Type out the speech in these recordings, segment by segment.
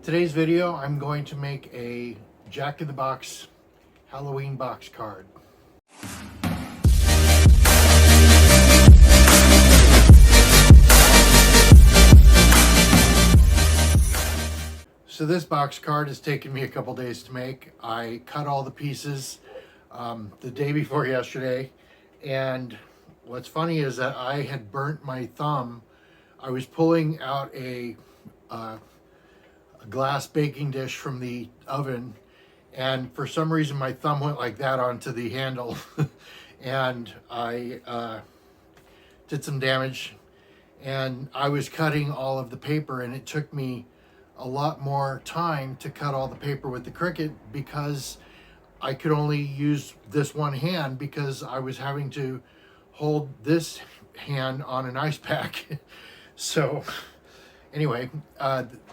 Today's video, I'm going to make a Jack in the Box Halloween box card. So this box card has taken me a couple days to make. I cut all the pieces the day before yesterday, and what's funny is that I had burnt my thumb. I was pulling out a glass baking dish from the oven, and for some reason my thumb went like that onto the handle and I did some damage, and I was cutting all of the paper, and it took me a lot more time to cut all the paper with the Cricut because I could only use this one hand because I was having to hold this hand on an ice pack. So anyway,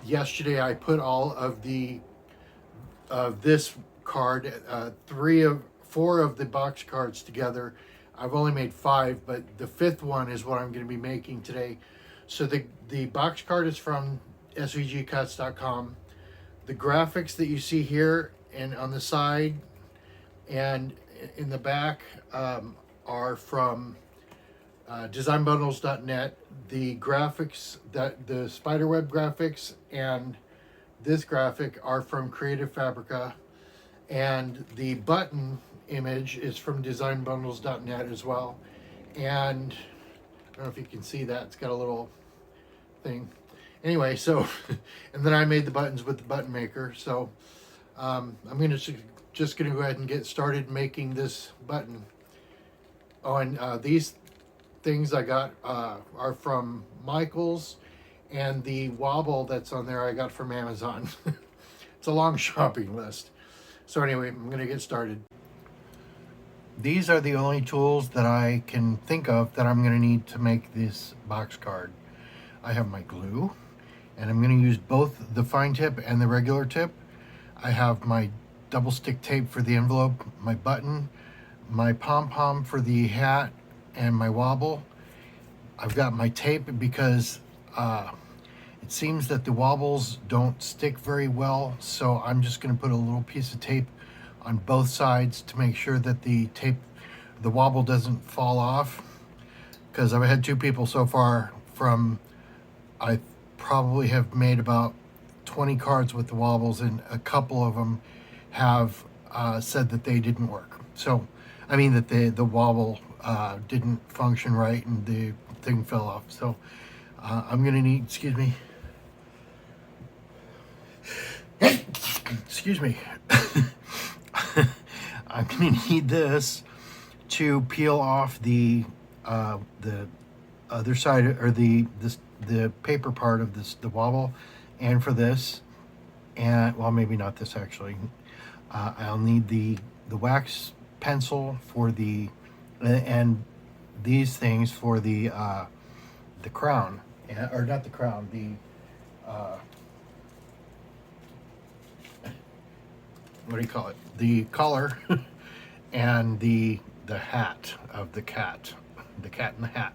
yesterday I put all of this card, four of the box cards together. I've only made 5, but the 5th one is what I'm going to be making today. So the box card is from svgcuts.com. The graphics that you see here and on the side and in the back are from designbundles.net. The graphics, the spiderweb graphics and this graphic are from Creative Fabrica, and the button image is from designbundles.net as well. And I don't know if you can see that, it's got a little thing. Anyway, so and then I made the buttons with the button maker. So I'm just gonna go ahead and get started making this button. Oh, and these things I got are from Michaels, and the wobble that's on there I got from Amazon. It's a long shopping list. So anyway, I'm gonna get started. These are the only tools that I can think of that I'm gonna need to make this box card. I have my glue, and I'm gonna use both the fine tip and the regular tip. I have my double stick tape for the envelope, my button, my pom-pom for the hat, and my wobble. I've got my tape because it seems that the wobbles don't stick very well, so I'm just going to put a little piece of tape on both sides to make sure that the wobble doesn't fall off, because I've had 2 people so far I probably have made about 20 cards with the wobbles, and a couple of them have said that they didn't work. So I mean that the wobble didn't function right and the thing fell off. So I'm gonna need, excuse me, I'm gonna need this to peel off the other side, or the paper part of the wobble, and for this, and well, maybe not this actually. I'll need the wax pencil for the and these things for the crown, or not the crown, the what do you call it? The collar and the hat of the cat in the hat.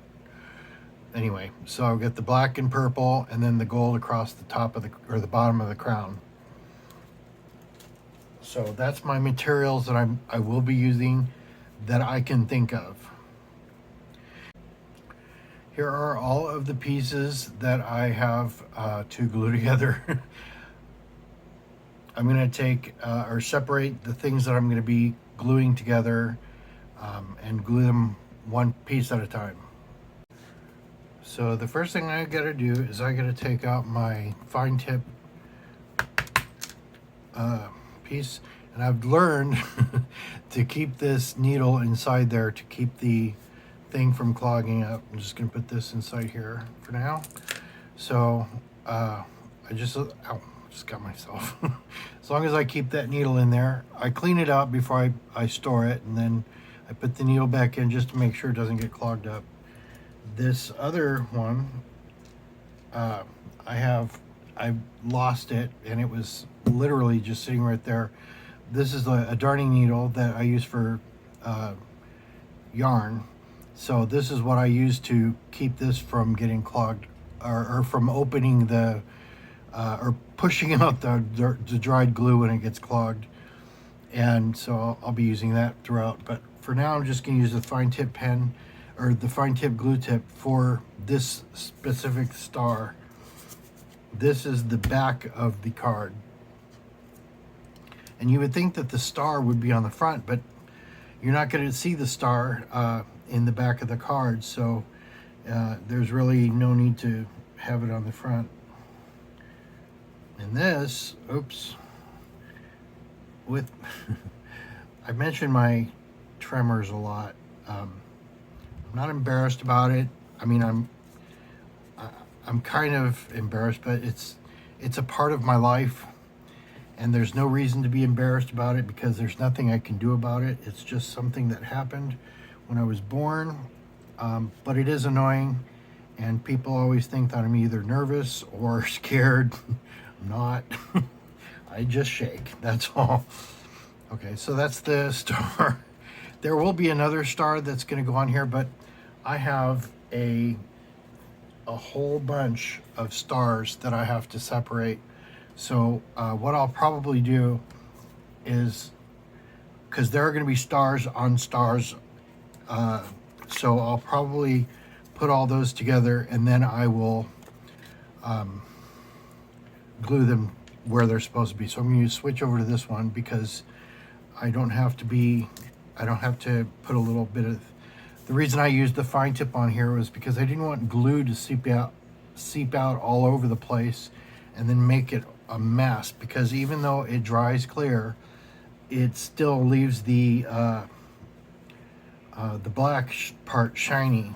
Anyway, so I'll get the black and purple, and then the gold across the top of the bottom of the crown. So that's my materials that I will be using that I can think of. Here are all of the pieces that I have to glue together. I'm going to take or separate the things that I'm going to be gluing together and glue them one piece at a time. So the first thing I got to do is I got to take out my fine tip piece, and I've learned to keep this needle inside there to keep the thing from clogging up. I'm just going to put this inside here for now. So I just got myself. As long as I keep that needle in there, I clean it out before I store it, and then I put the needle back in just to make sure it doesn't get clogged up. This other one, I lost it, and it was literally just sitting right there. This is a darning needle that I use for yarn. So this is what I use to keep this from getting clogged, or from opening the or pushing out the dried glue when it gets clogged. And so I'll be using that throughout. But for now, I'm just going to use the fine tip pen or the fine tip glue tip for this specific star. This is the back of the card. And you would think that the star would be on the front, but you're not going to see the star in the back of the card. So there's really no need to have it on the front. And this, oops, with I mentioned my tremors a lot. I'm not embarrassed about it. I mean, I'm kind of embarrassed, but it's a part of my life, and there's no reason to be embarrassed about it because there's nothing I can do about it. It's just something that happened when I was born, but it is annoying, and people always think that I'm either nervous or scared. I'm not. I just shake, that's all. Okay, so that's the star. There will be another star that's going to go on here, but I have a whole bunch of stars that I have to separate. So what I'll probably do is, because there are going to be stars on stars, so I'll probably put all those together, and then I will glue them where they're supposed to be. So I'm going to switch over to this one because I don't have to put a little bit of, the reason I used the fine tip on here was because I didn't want glue to seep out all over the place and then make it a mess, because even though it dries clear, it still leaves the black part shiny,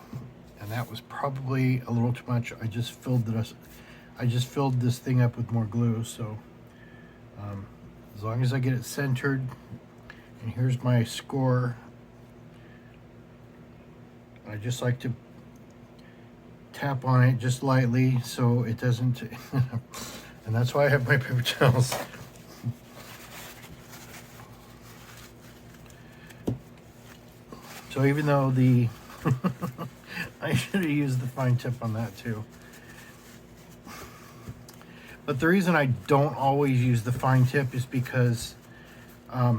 and that was probably a little too much. I just filled this thing up with more glue. So as long as I get it centered, and here's my score. I just like to tap on it just lightly so it doesn't and that's why I have my paper towels. So even though I should have used the fine tip on that too. But the reason I don't always use the fine tip is because I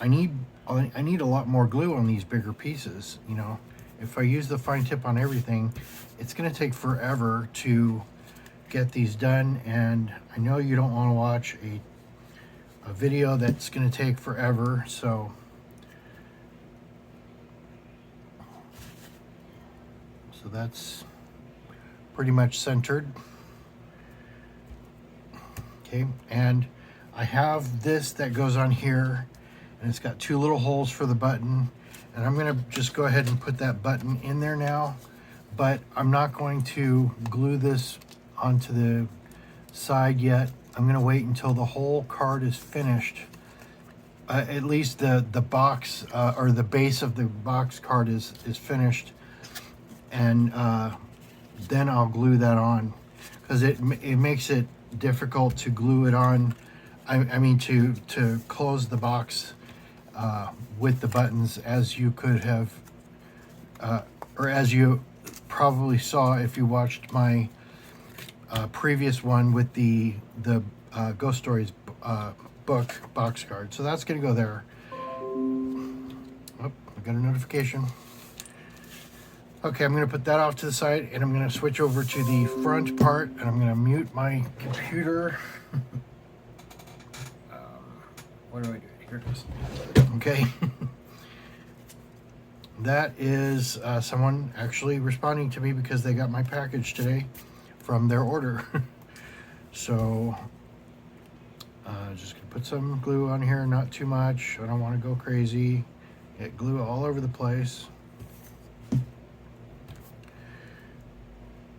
need a lot more glue on these bigger pieces. You know, if I use the fine tip on everything, it's going to take forever to get these done. And I know you don't want to watch a video that's going to take forever. So that's pretty much centered. Okay, and I have this that goes on here, and it's got two little holes for the button, and I'm going to just go ahead and put that button in there now, but I'm not going to glue this onto the side yet. I'm going to wait until the whole card is finished, at least the box or the base of the box card is finished, and then I'll glue that on, because it makes it difficult to glue it on. I mean to close the box with the buttons, as you could have, or as you probably saw if you watched my previous one with the Ghost Stories book box card. So that's going to go there. Oh, I got a notification. Okay, I'm going to put that off to the side, and I'm going to switch over to the front part, and I'm going to mute my computer. What do I do? Here it is. Okay. That is someone actually responding to me because they got my package today from their order. So just going to put some glue on here, not too much. I don't want to go crazy. Get glue all over the place.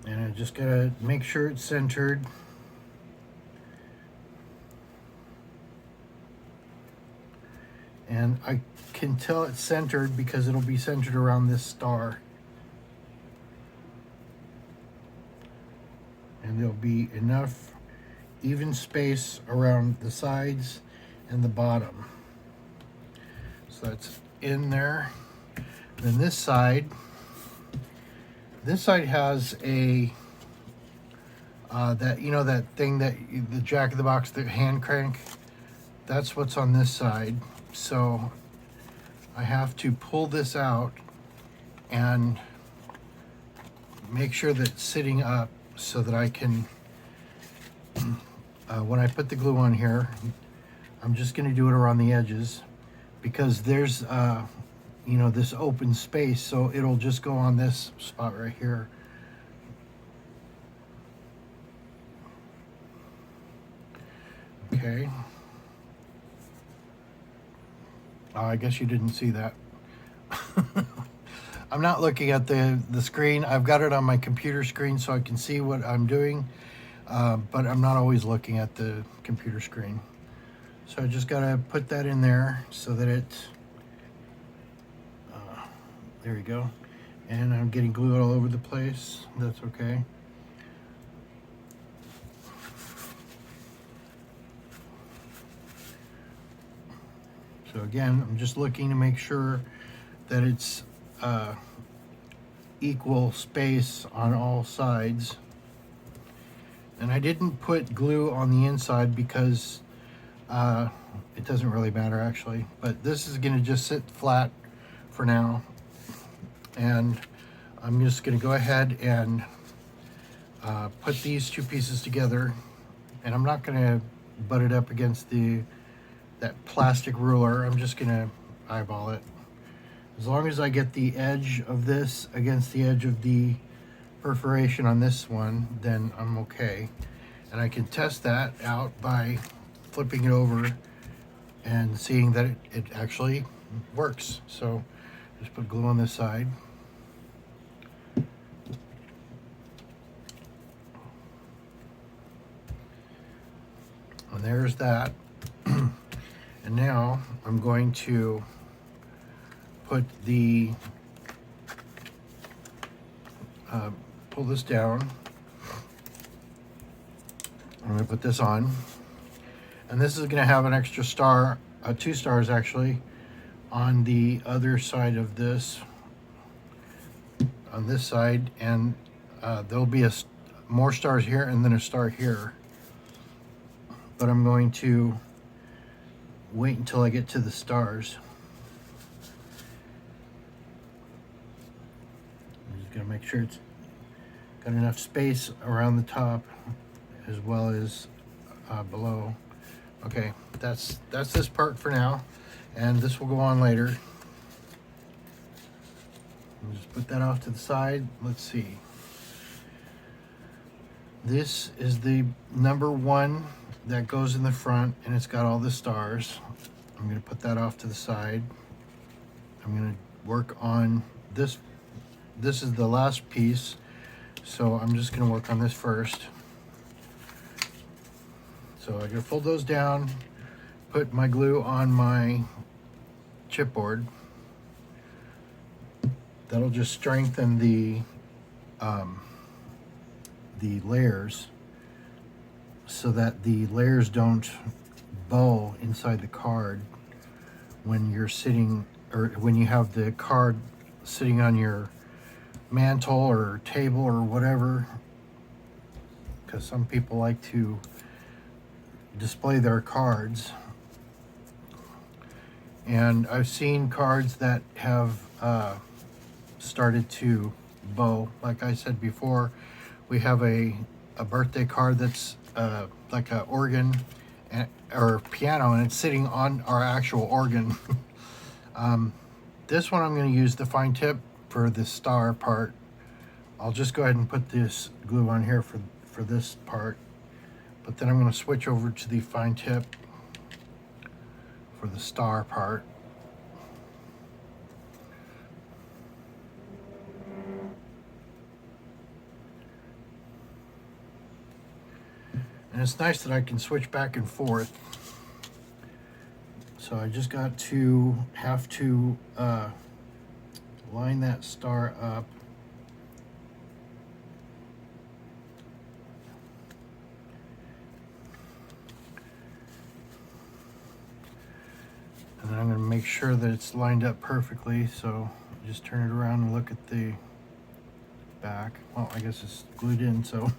And I just gotta make sure it's centered. And I can tell it's centered because it'll be centered around this star. And there'll be enough even space around the sides and the bottom. So that's in there. Then this side has a That, you know, that thing that the Jack in the Box, the hand crank, that's what's on this side. So I have to pull this out and make sure that it's sitting up so that I can, when I put the glue on here, I'm just going to do it around the edges because there's, you know, this open space, so it'll just go on this spot right here. Okay. I guess you didn't see that. I'm not looking at the screen. I've got it on my computer screen so I can see what I'm doing, but I'm not always looking at the computer screen. So I just gotta put that in there so that it, there you go. And I'm getting glue all over the place. That's okay. So again, I'm just looking to make sure that it's equal space on all sides. And I didn't put glue on the inside because it doesn't really matter actually, but this is gonna just sit flat for now. And I'm just gonna go ahead and put these two pieces together, and I'm not gonna butt it up against that plastic ruler. I'm just gonna eyeball it. As long as I get the edge of this against the edge of the perforation on this one, then I'm okay. And I can test that out by flipping it over and seeing that it actually works. So just put glue on this side. And there's that. And now I'm going to put the, pull this down. I'm going to put this on. And this is going to have an extra star, 2 stars actually, on the other side of this, on this side. And there'll be more stars here and then a star here. But I'm going to wait until I get to the stars. I'm just gonna make sure it's got enough space around the top as well as below. Okay, that's this part for now, and this will go on later. I'll just put that off to the side. Let's see. This is the number 1 that goes in the front, and it's got all the stars. I'm going to put that off to the side. I'm going to work on this. This is the last piece, so I'm just going to work on this first. So I'm going to fold those down, put my glue on my chipboard. That'll just strengthen the layers so that the layers don't bow inside the card when you're sitting, or when you have the card sitting on your mantle or table or whatever, because some people like to display their cards. And I've seen cards that have started to bow. Like I said before, we have a birthday card that's like an organ or piano, and it's sitting on our actual organ. This one I'm going to use the fine tip for the star part. I'll just go ahead and put this glue on here for this part, but then I'm going to switch over to the fine tip for the star part. And it's nice that I can switch back and forth. So I just got to have to line that star up. And then I'm going to make sure that it's lined up perfectly. So just turn it around and look at the back. Well, I guess it's glued in, so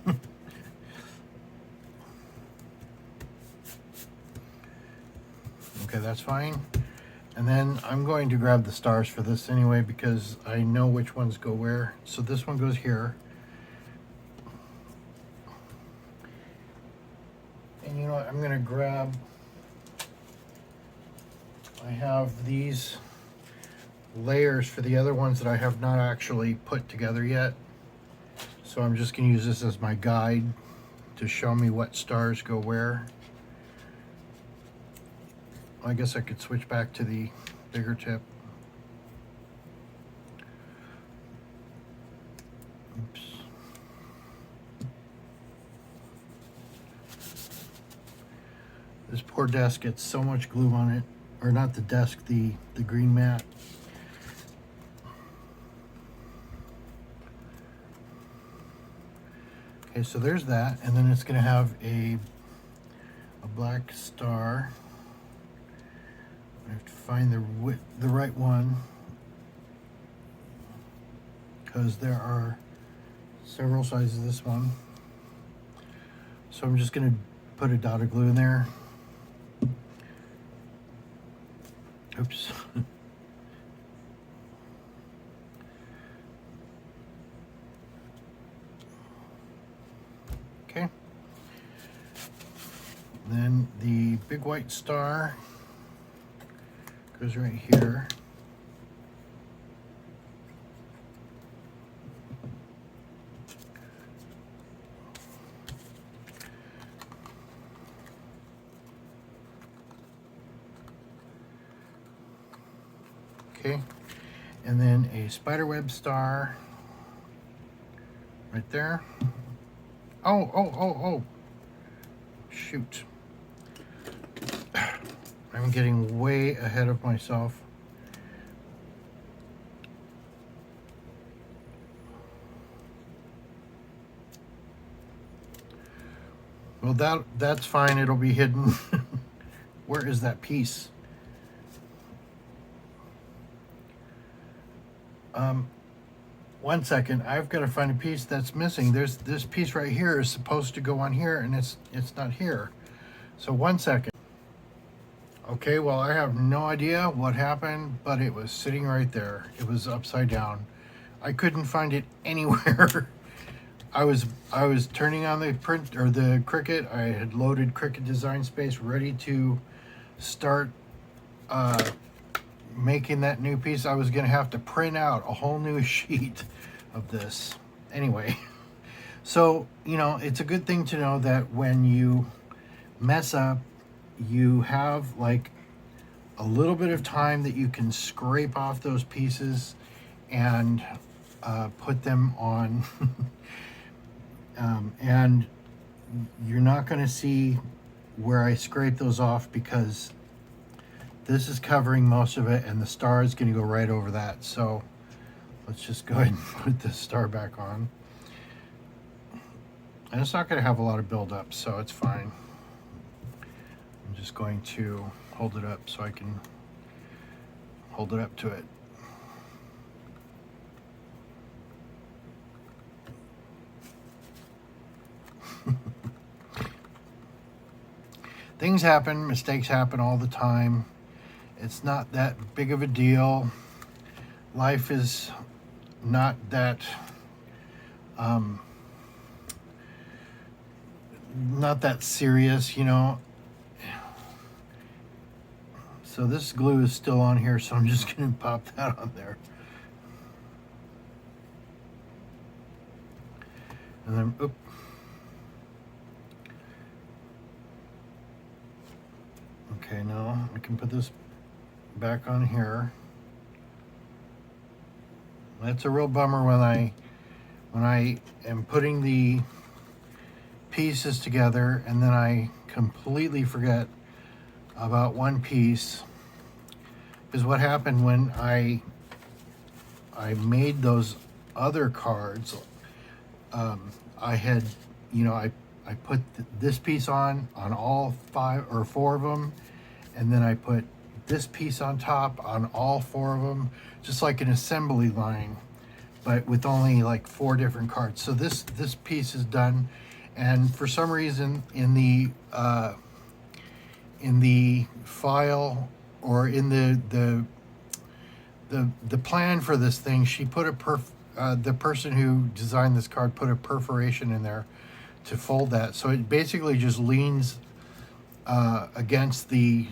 Okay, that's fine. And then I'm going to grab the stars for this anyway because I know which ones go where. So this one goes here. And you know what, I'm going to grab, I have these layers for the other ones that I have not actually put together yet. So I'm just going to use this as my guide to show me what stars go where. I guess I could switch back to the bigger tip. Oops. This poor desk gets so much glue on it. Or not the desk, the green mat. Okay, so there's that, and then it's going to have a black star. I have to find the right one because there are several sizes of this one. So I'm just going to put a dot of glue in there. Oops. Okay. Then the big white star goes right here. Okay, and then a spiderweb star right there. Oh, shoot. I'm getting way ahead of myself. Well, that's fine, it'll be hidden. Where is that piece? One second, I've got to find a piece that's missing. There's this piece right here is supposed to go on here, and it's not here. So one second. Okay, well, I have no idea what happened, but it was sitting right there. It was upside down. I couldn't find it anywhere. I was turning on the print or the Cricut. I had loaded Cricut Design Space ready to start making that new piece. I was gonna have to print out a whole new sheet of this. Anyway, so you know, it's a good thing to know that when you mess up, you have like a little bit of time that you can scrape off those pieces and put them on. And you're not going to see where I scrape those off because this is covering most of it and the star is going to go right over that. So let's just go ahead and put this star back on. And it's not going to have a lot of buildup, so it's fine. I'm just going to hold it up so I can hold it up to it. Things happen, mistakes happen all the time. It's not that big of a deal. Life is not that serious, you know. So this glue is still on here, so I'm just going to pop that on there. And then, oop. Okay, now I can put this back on here. That's a real bummer when I am putting the pieces together and then I completely forget about one piece. Is what happened when I made those other cards. I had, you know, I put this piece on all 5 or 4 of them, and then I put this piece on top on all 4 of them, just like an assembly line, but with only like 4 different cards. So this piece is done, and for some reason in in the file or in the plan for this thing, she put the person who designed this card put a perforation in there to fold that, so it basically just leans against the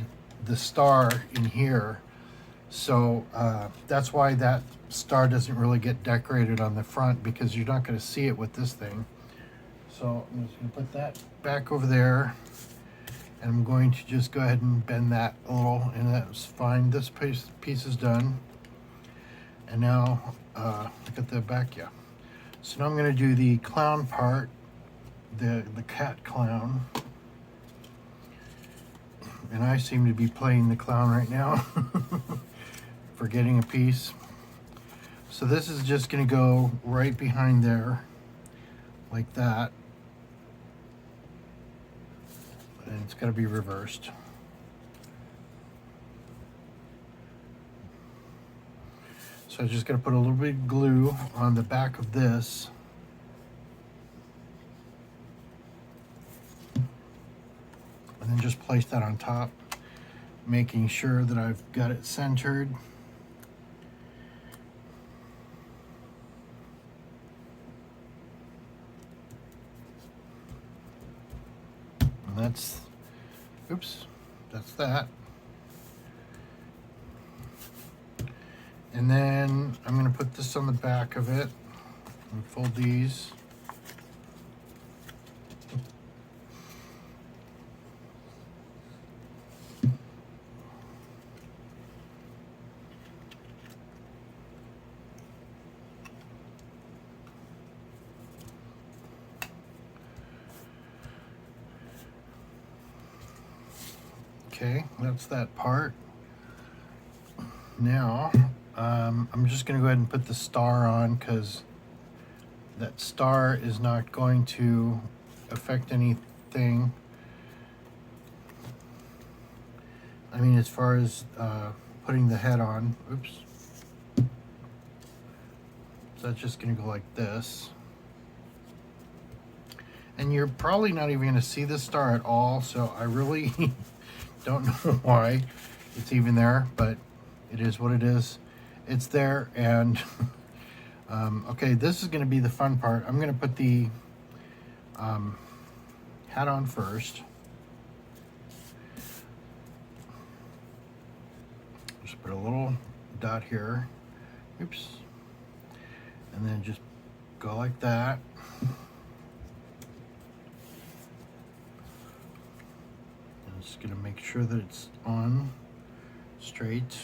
star in here. So that's why that star doesn't really get decorated on the front, because you're not going to see it with this thing. So I'm just going to put that back over there, and I'm going to just go ahead and bend that a little, and that's fine. This piece is done. And now look at the back, yeah. So now I'm going to do the clown part, the cat clown. And I seem to be playing the clown right now, forgetting a piece. So this is just going to go right behind there, like that. And it's got to be reversed. So I'm just going to put a little bit of glue on the back of this. And then just place that on top, making sure that I've got it centered. And that's, oops, that's that. And then I'm going to put this on the back of it and fold these. Okay, that's that part. Now, I'm just going to go ahead and put the star on, because that star is not going to affect anything. I mean, as far as putting the head on. Oops. So that's just going to go like this. And you're probably not even going to see the star at all, so I really don't know why it's even there, but it is what it is. It's there, and okay, this is going to be the fun part. I'm going to put the hat on first. Just put a little dot here. Oops. And then just go like that. I'm just going to make sure that it's on straight.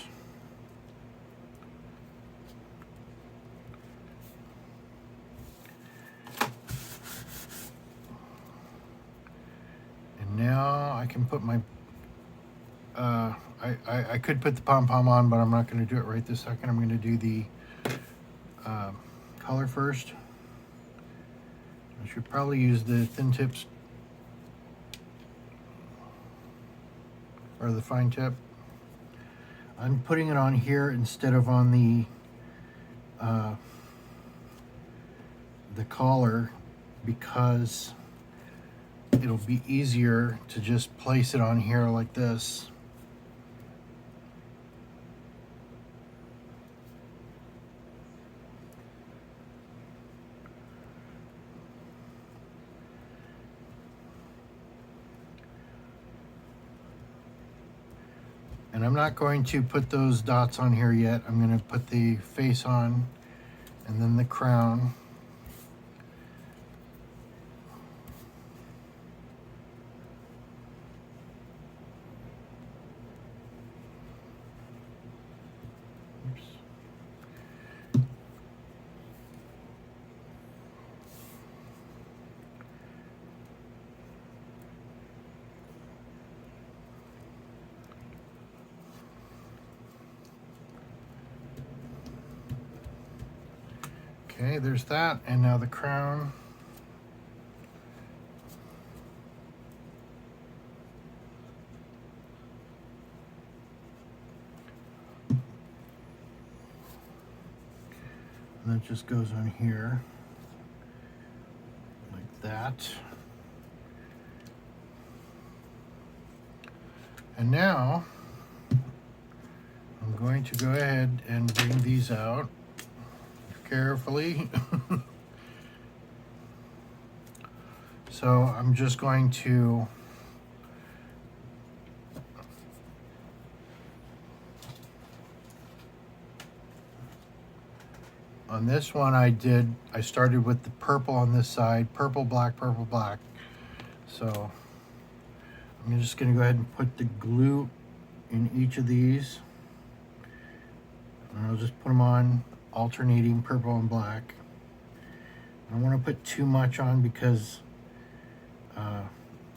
And now I can put my I could put the pom-pom on, but I'm not going to do it right this second. I'm going to do the color first. I should probably use the thin tips or the fine tip. I'm putting it on here instead of on the collar, because it'll be easier to just place it on here like this. And I'm not going to put those dots on here yet. I'm going to put the face on and then the crown. Oops. Okay, there's that, and now the crown. And that just goes on here, like that. And now I'm going to go ahead and bring these out carefully. So I'm just going to on this one I started with the purple on this side, purple, black. So I'm just going to go ahead and put the glue in each of these. And I'll just put them on alternating purple and black. I don't want to put too much on because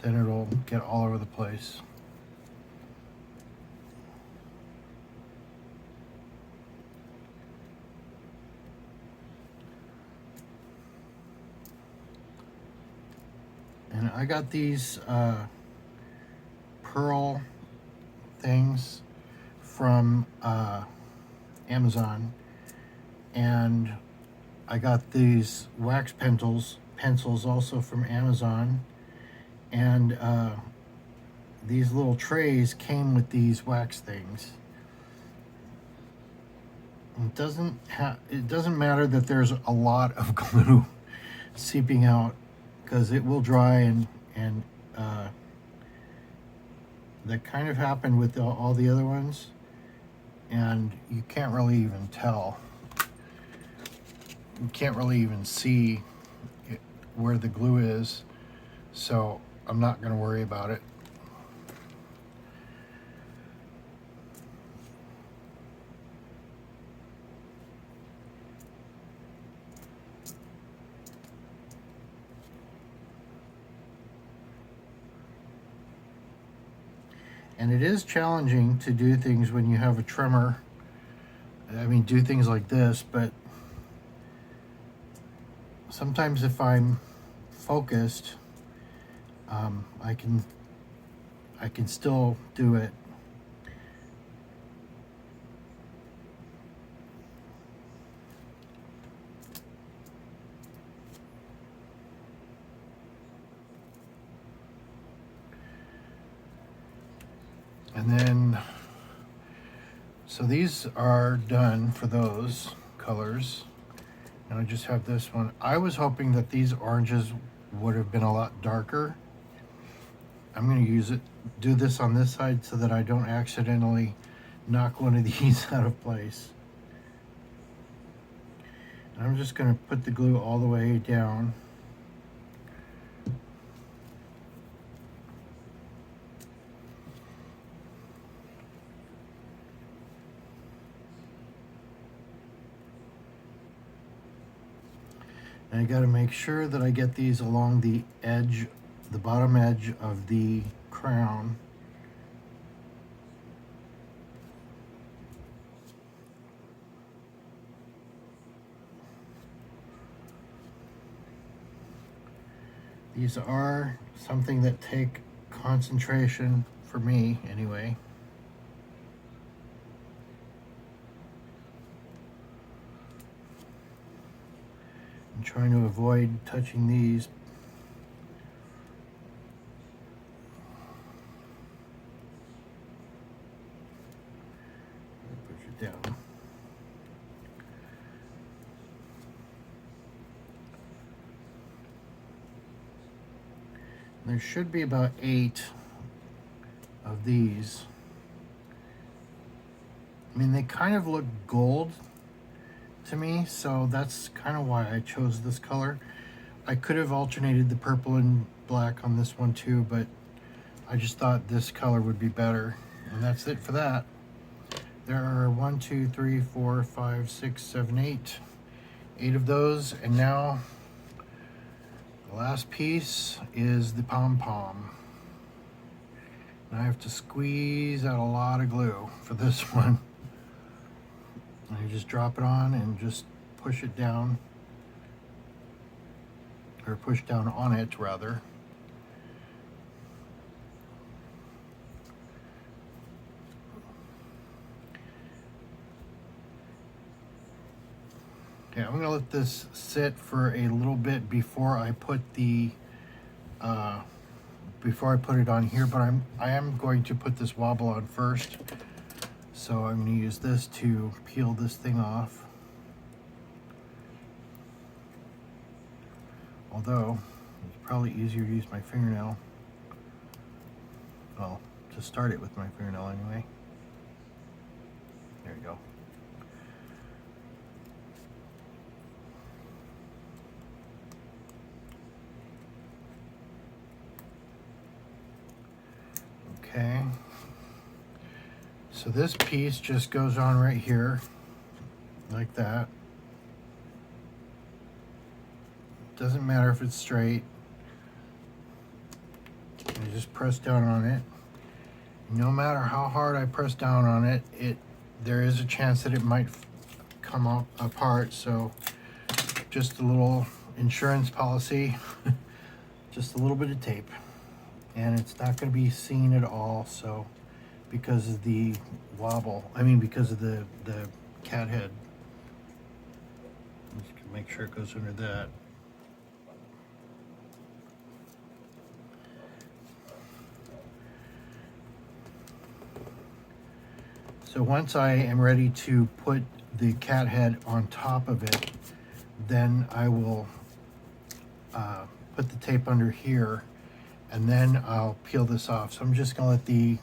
then it'll get all over the place. And I got these pearl things from Amazon, and I got these wax pencils also from Amazon, and these little trays came with these wax things. It doesn't matter that there's a lot of glue seeping out, because it will dry, and that kind of happened with all the other ones, and you can't really even tell. You can't really even see where the glue is, so I'm not going to worry about it. And it is challenging to do things when you have a trimmer. I mean, do things like this, but sometimes if I'm focused, I can still do it. And then, so these are done for those colors. And I just have this one. I was hoping that these oranges would have been a lot darker. I'm going to do this on this side so that I don't accidentally knock one of these out of place. And I'm just going to put the glue all the way down. And I got to make sure that I get these along the edge, the bottom edge of the crown. These are something that take concentration, for me anyway. I'm trying to avoid touching these. Push it down. There should be about 8 of these. I mean, they kind of look gold to me, so that's kind of why I chose this color. I could have alternated the purple and black on this one too, but I just thought this color would be better. And that's it for that. There are 1, 2, 3, 4, 5, 6, 7, 8 of those. And now the last piece is the pom-pom. And I have to squeeze out a lot of glue for this one. And you just drop it on and just push it down, or push down on it rather. Okay, I'm gonna let this sit for a little bit before I put the before I put it on here, but I am going to put this wobble on first. So I'm going to use this to peel this thing off. Although it's probably easier to use my fingernail. Well, to start it with my fingernail anyway. There you go. Okay. So this piece just goes on right here, like that. Doesn't matter if it's straight. I just press down on it. No matter how hard I press down on it, there is a chance that it might come apart. So just a little insurance policy, just a little bit of tape, and it's not going to be seen at all. So because of the wobble, because of the cat head. Just make sure it goes under that. So once I am ready to put the cat head on top of it, then I will put the tape under here, and then I'll peel this off. So I'm just gonna let the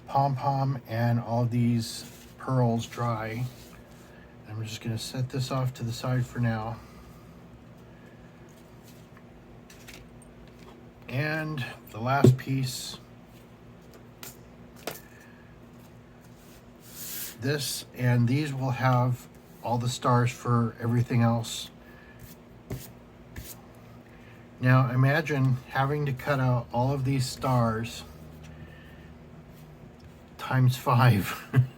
pom-pom and all these pearls dry. I'm just gonna set this off to the side for now. And the last piece, this and these will have all the stars for everything else. Now imagine having to cut out all of these stars times 5. And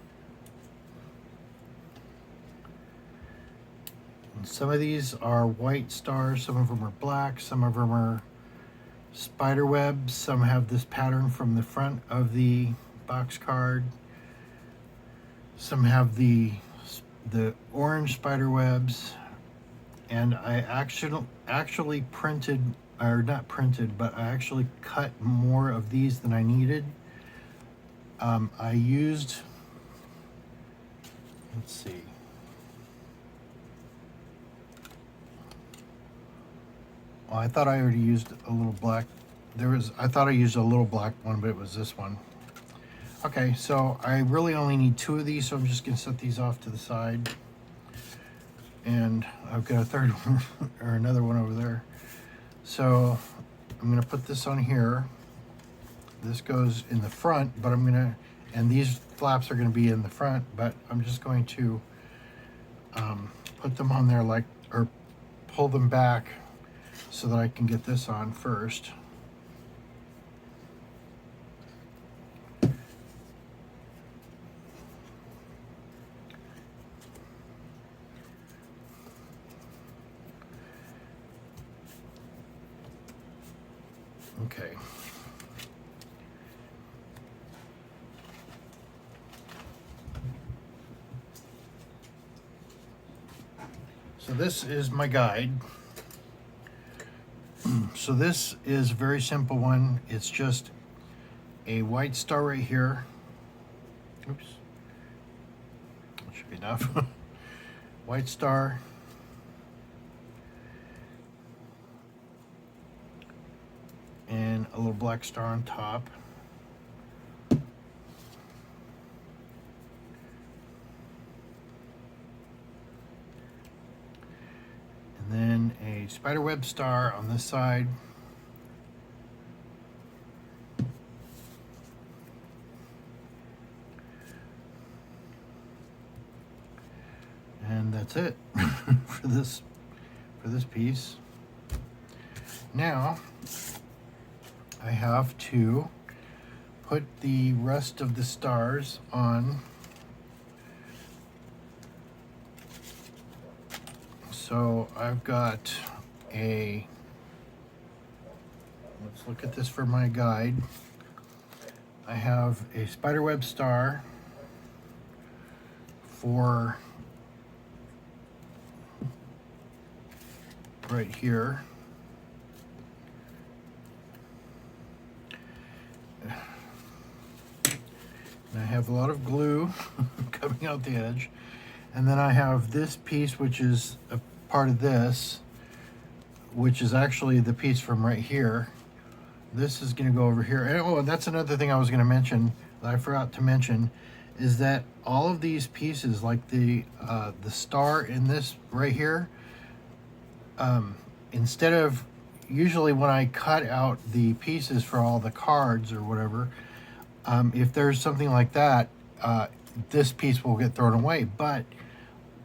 some of these are white stars, some of them are black, some of them are spider webs, some have this pattern from the front of the box card. Some have the orange spider webs, and I actually printed, or not printed, but I actually cut more of these than I needed. I used, let's see, well, I thought I already used a little black. I thought I used a little black one, but it was this one. Okay, so I really only need 2 of these, so I'm just gonna set these off to the side. And I've got a third one, or another one over there. So I'm gonna put this on here. This goes in the front, but and these flaps are gonna be in the front, but I'm just going to put them on there or pull them back so that I can get this on first. Okay. So this is my guide. So this is a very simple one. It's just a white star right here. Oops. That should be enough. White star. And a little black star on top. And then a spiderweb star on this side. And that's it for this piece. Now I have to put the rest of the stars on. So I've got let's look at this for my guide. I have a spiderweb star for right here. And I have a lot of glue coming out the edge. And then I have this piece, which is a part of this, which is actually the piece from right here. This is going to go over here. And, oh, and that's another thing I was going to mention that I forgot to mention, is that all of these pieces, like the star in this right here, instead of, usually when I cut out the pieces for all the cards or whatever, if there's something like that, this piece will get thrown away. But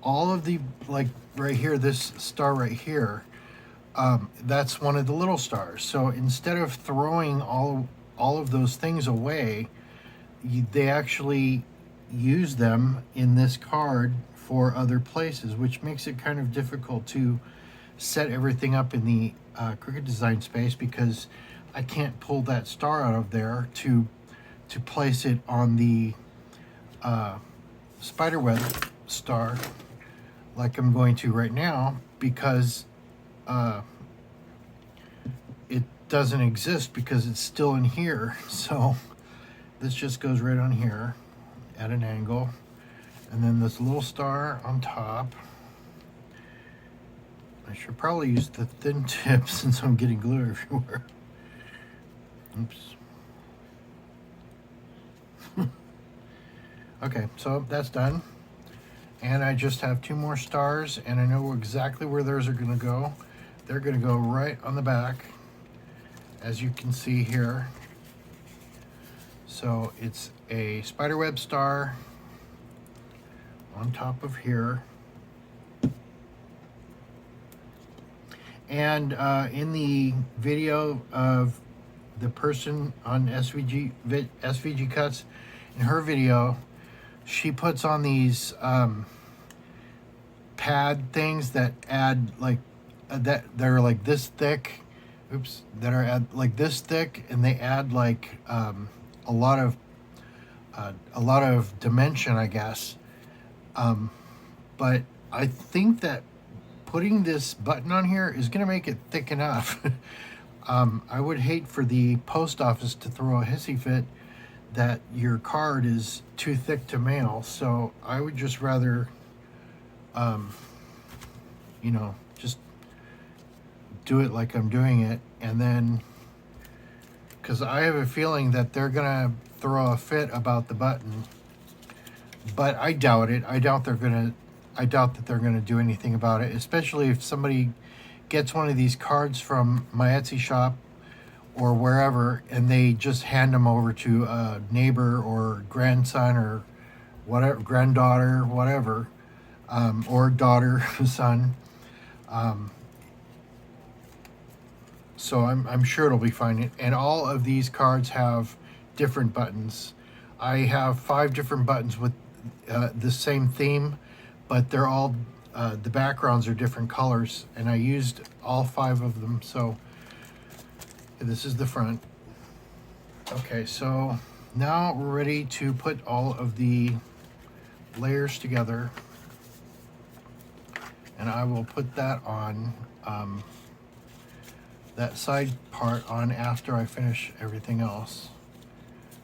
all of the, like right here, this star right here, that's one of the little stars. So instead of throwing all of those things away, they actually use them in this card for other places, which makes it kind of difficult to set everything up in the Cricut Design space, because I can't pull that star out of there to place it on the spiderweb star like I'm going to right now, because it doesn't exist because it's still in here. So this just goes right on here at an angle, and then this little star on top. I should probably use the thin tip since I'm getting glue everywhere. Oops. Okay, so that's done. And I just have 2 more stars, and I know exactly where those are going to go. They're going to go right on the back, as you can see here. So it's a spiderweb star on top of here. And in the video of the person on SVG Cuts, in her video, she puts on these pad things that add like that they're like this thick. Oops, that are like this thick, and they add like a lot of dimension, I guess. But I think that putting this button on here is going to make it thick enough. I would hate for the post office to throw a hissy fit that your card is too thick to mail. So I would just rather, you know, just do it like I'm doing it. And then, because I have a feeling that they're going to throw a fit about the button. But I doubt it. I doubt that they're gonna do anything about it, especially if somebody gets one of these cards from my Etsy shop or wherever, and they just hand them over to a neighbor or grandson or whatever, granddaughter, whatever, or daughter, son. So I'm sure it'll be fine. And all of these cards have different buttons. I have 5 different buttons with the same theme, but they're all the backgrounds are different colors, and I used all 5 of them. So this is the front. Okay, so now we're ready to put all of the layers together, and I will put that on that side part on after I finish everything else.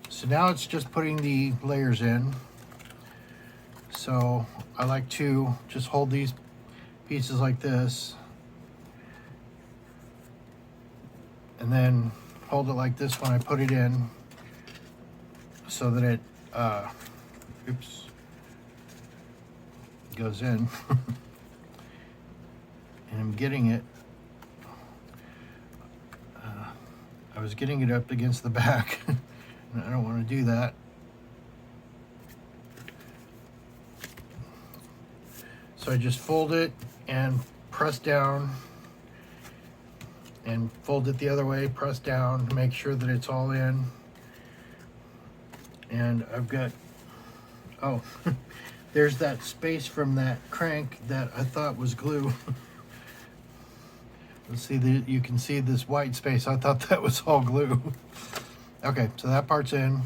So now it's just putting the layers in. So I like to just hold these pieces like this, and then hold it like this when I put it in, so that it oops, goes in. And I'm getting it, I was getting it up against the back. And I don't want to do that. So I just fold it and press down, and fold it the other way, press down to make sure that it's all in. And I've got, oh, there's that space from that crank that I thought was glue. Let's see, you can see this white space. I thought that was all glue. Okay, so that part's in.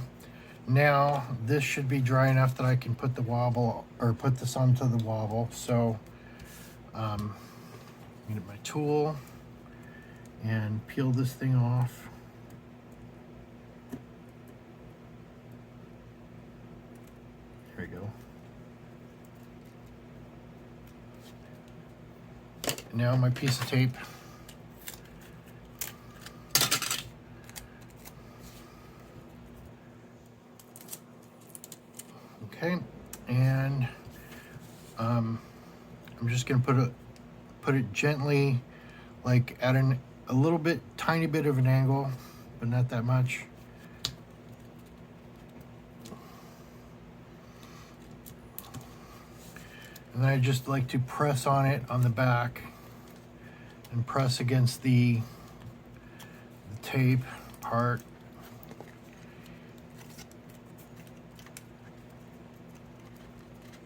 Now this should be dry enough that I can put the wobble, or put this onto the wobble. So get my tool and peel this thing off. you go. Now my piece of tape. Okay, and I'm just gonna put it gently, like at a little bit, tiny bit of an angle, but not that much. And then I just like to press on it on the back and press against the tape part.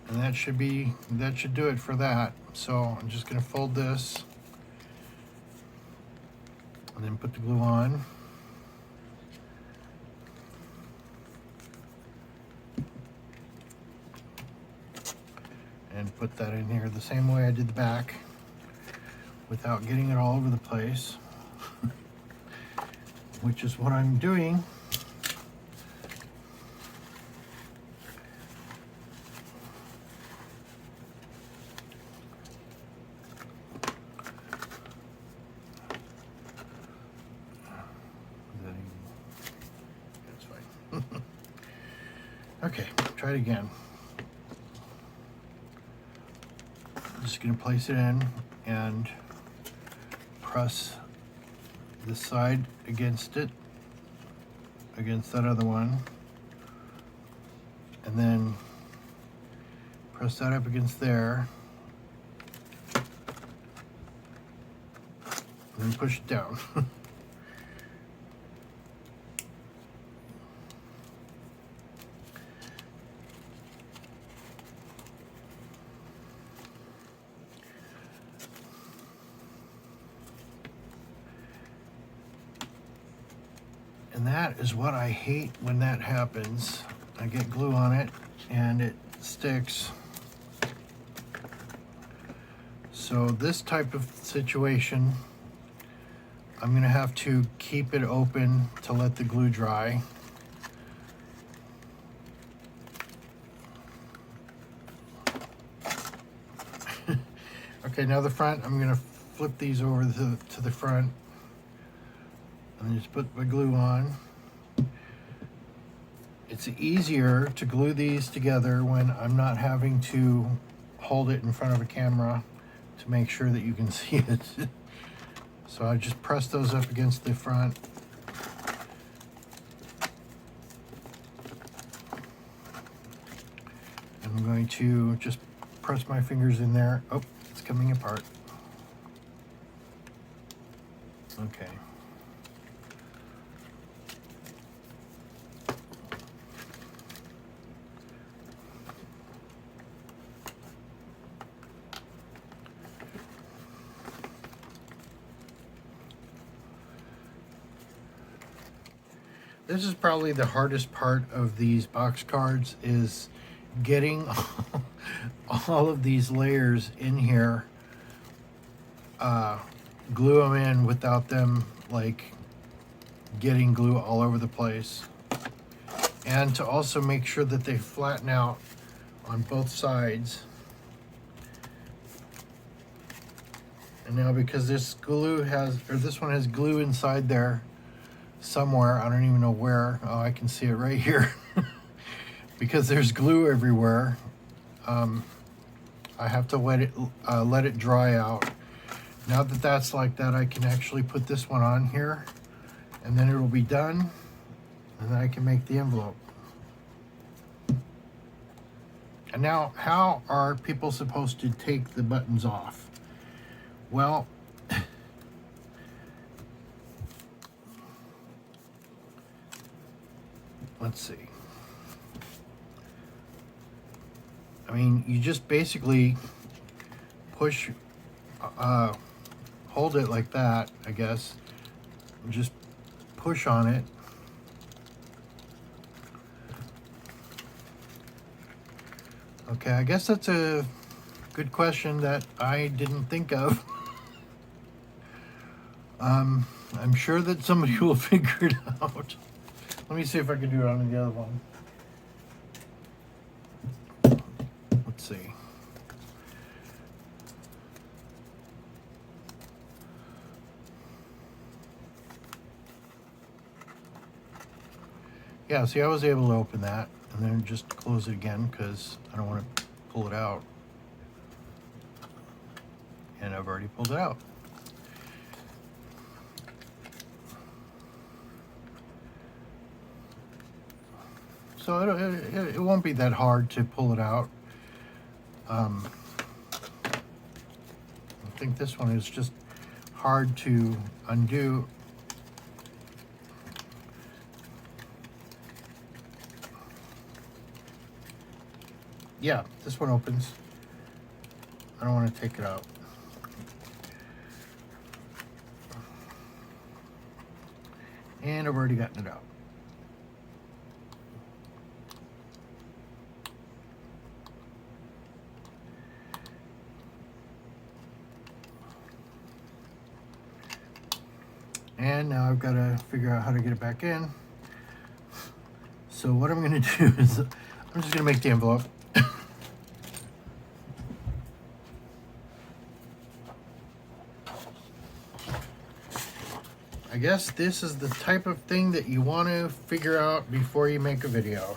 And that should do it for that. So I'm just gonna fold this and then put the glue on. And put that in here the same way I did the back without getting it all over the place, which is what I'm doing. That's fine. Okay, try it again. Just going to place it in and press the side against it, against that other one, and then press that up against there, and then push it down. And that is what I hate when that happens. I get glue on it and it sticks. So this type of situation, I'm gonna have to keep it open to let the glue dry. Okay, now the front, I'm gonna flip these over to the front. And just put my glue on. It's easier to glue these together when I'm not having to hold it in front of a camera to make sure that you can see it. So I just press those up against the front. I'm going to just press my fingers in there. Oh, it's coming apart. Okay. This is probably the hardest part of these box cards, is getting all of these layers in here, glue them in without them like getting glue all over the place, and to also make sure that they flatten out on both sides. And now because this glue this one has glue inside there somewhere, I don't even know where. Oh, I can see it right here. Because there's glue everywhere, I have to let it dry out. Now that that's like that, I can actually put this one on here, and then it'll be done, and then I can make the envelope. And now, how are people supposed to take the buttons off? Well, let's see. I mean, you just basically push, hold it like that, I guess. Just push on it. Okay, I guess that's a good question that I didn't think of. I'm sure that somebody will figure it out. Let me see if I can do it on the other one. Yeah, see, I was able to open that and then just close it again because I don't want to pull it out. And I've already pulled it out. So it won't be that hard to pull it out. I think this one is just hard to undo. Yeah, this one opens. I don't want to take it out. And I've already gotten it out. And now I've got to figure out how to get it back in. So what I'm going to do is I'm just going to make the envelope. I guess this is the type of thing that you want to figure out before you make a video.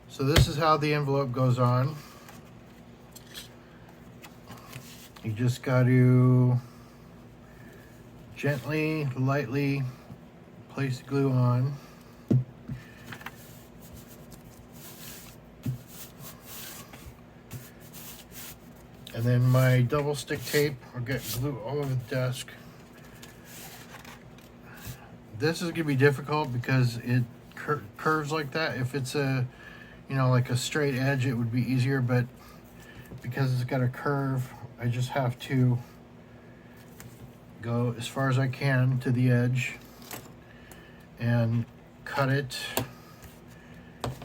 So this is how the envelope goes on. You just got to gently, lightly place the glue on. And then my double stick tape, I'll get glue all over the desk. This is gonna be difficult because it curves like that. If it's a, you know, like a straight edge, it would be easier, but because it's got a curve, I just have to go as far as I can to the edge and cut it.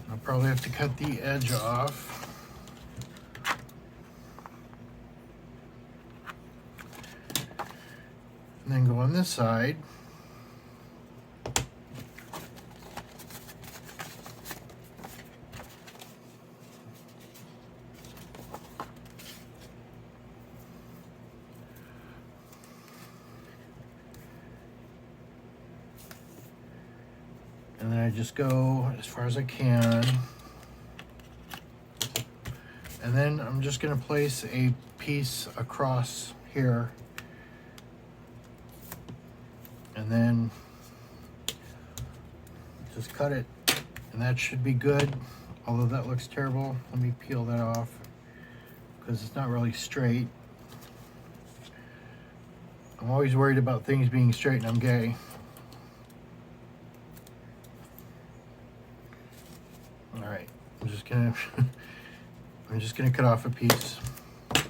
I'll probably have to cut the edge off. And then go on this side. And then I just go as far as I can. And then I'm just going to place a piece across here. And then just cut it, and that should be good. Although that looks terrible, let me peel that off because it's not really straight. I'm always worried about things being straight, and I'm gay. All right, I'm just gonna cut off a piece and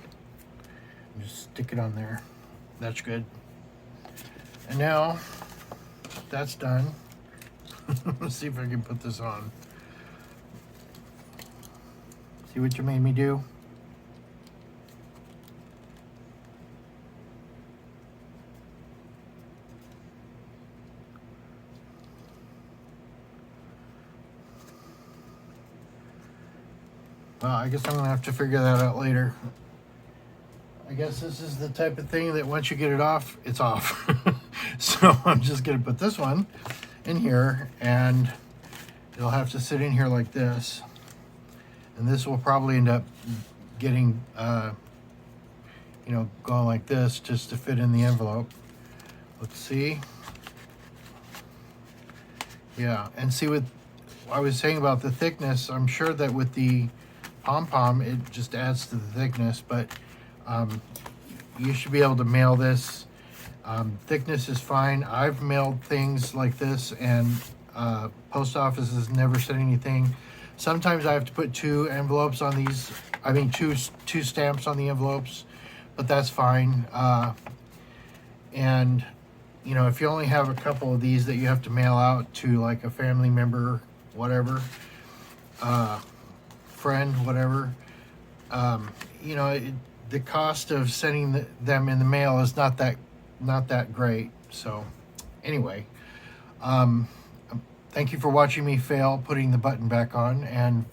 just stick it on there. That's good. And now that's done. Let's see if I can put this on. See what you made me do? Well, I guess I'm gonna have to figure that out later. I guess this is the type of thing that once you get it off, it's off. So I'm just gonna put this one in here, and it'll have to sit in here like this. And this will probably end up getting, you know, going like this just to fit in the envelope. Let's see. Yeah, and see what I was saying about the thickness. I'm sure that with the pom-pom, it just adds to the thickness, but you should be able to mail this. Thickness is fine. I've mailed things like this, and post office has never said anything. Sometimes I have to put two envelopes on these. I mean, two stamps on the envelopes, but that's fine. And you know, if you only have a couple of these that you have to mail out to, like a family member, whatever, friend, whatever, you know, the cost of sending them in the mail is not that great. So anyway, thank you for watching me fail putting the button back on and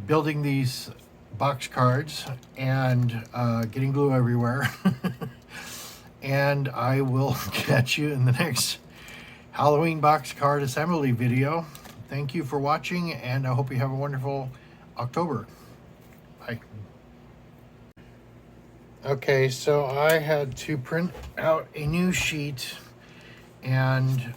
building these box cards and getting glue everywhere. and I will catch you in the next Halloween box card assembly video. Thank you for watching, and I hope you have a wonderful October. Bye. Okay, so I had to print out a new sheet and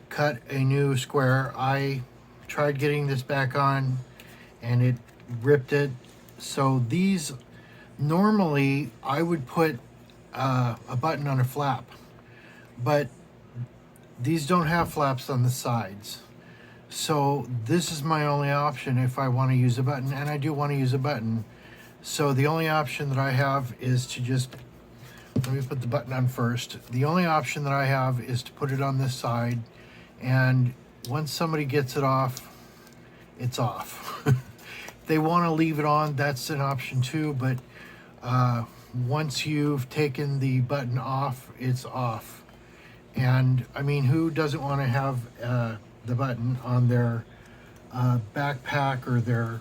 cut a new square. I tried getting this back on and it ripped it. So these, normally I would put a button on a flap, but these don't have flaps on the sides. So this is my only option if I want to use a button, and I do want to use a button. So the only option that I have is to just, let me put the button on first. The only option that I have is to put it on this side, and once somebody gets it off, it's off. If they want to leave it on, that's an option too, but once you've taken the button off, it's off. And I mean, who doesn't want to have the button on their backpack or their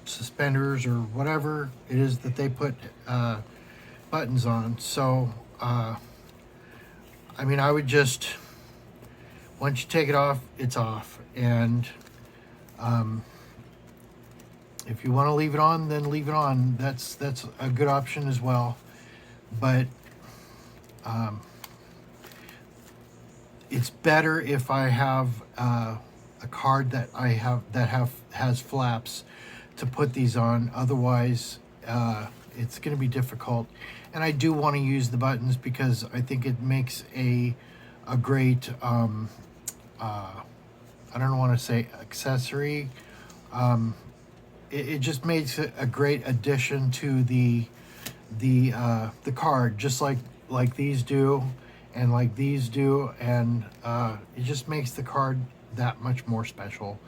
suspenders or whatever it is that they put buttons on? So I mean, I would just, once you take it off, it's off. And if you want to leave it on, then leave it on. That's a good option as well. But it's better if I have a card that has flaps to put these on. Otherwise, it's going to be difficult. And I do want to use the buttons because I think it makes a great I don't want to say accessory. It just makes it a great addition to the card, just like these do, and like these do, and it just makes the card that much more special.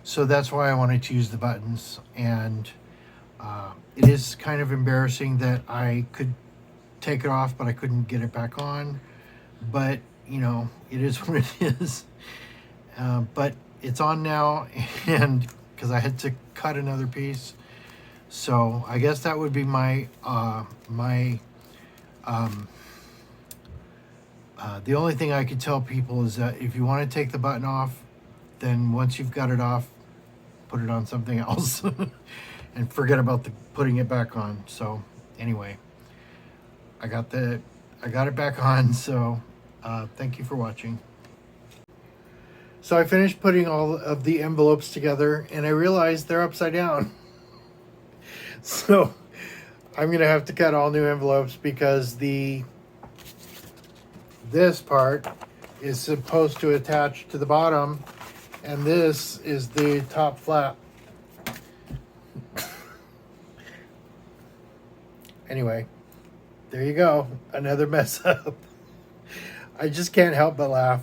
So that's why I wanted to use the buttons. And it is kind of embarrassing that I could take it off but I couldn't get it back on, but you know, it is what it is. But it's on now, and because I had to cut another piece, so I guess that would be the only thing I could tell people is that if you want to take the button off, then once you've got it off, put it on something else and forget about putting it back on. So anyway, I got it back on. So thank you for watching. So I finished putting all of the envelopes together, and I realized they're upside down. So I'm going to have to cut all new envelopes because this part is supposed to attach to the bottom, and this is the top flap. Anyway, there you go. Another mess up. I just can't help but laugh.